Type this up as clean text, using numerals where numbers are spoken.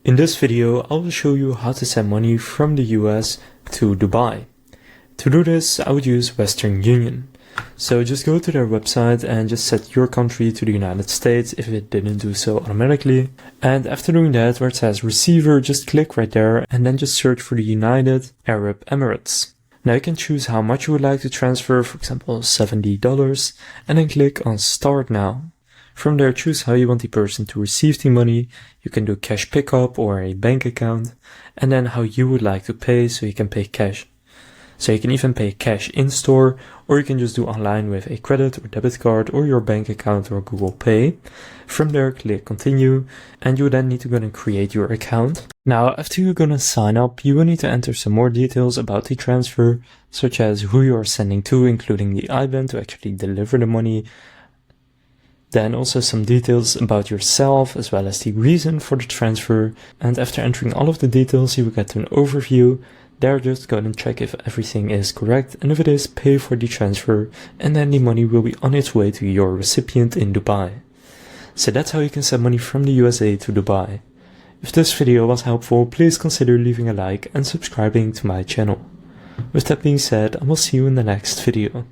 In this video, I will show you how to send money from the US to Dubai. To do this, I would use Western Union. So just go to their website and just set your country to the United States if it didn't do so automatically. And after doing that, where it says receiver, just click right there and then just search for the United Arab Emirates. Now you can choose how much you would like to transfer, for example $70, and then click on Start Now. From there, choose how you want the person to receive the money. You can do cash pickup or a bank account, and then how you would like to pay, so you can pay cash. So you can even pay cash in store, or you can just do online with a credit or debit card or your bank account or Google Pay. From there, click continue, and you then need to go and create your account. Now, after you're gonna sign up, you will need to enter some more details about the transfer, such as who you are sending to, including the IBAN to actually deliver the money. Then also some details about yourself, as well as the reason for the transfer. And after entering all of the details, you will get to an overview. There, just go and check if everything is correct, and if it is, pay for the transfer, and then the money will be on its way to your recipient in Dubai. So that's how you can send money from the USA to Dubai. If this video was helpful, please consider leaving a like and subscribing to my channel. With that being said, I will see you in the next video.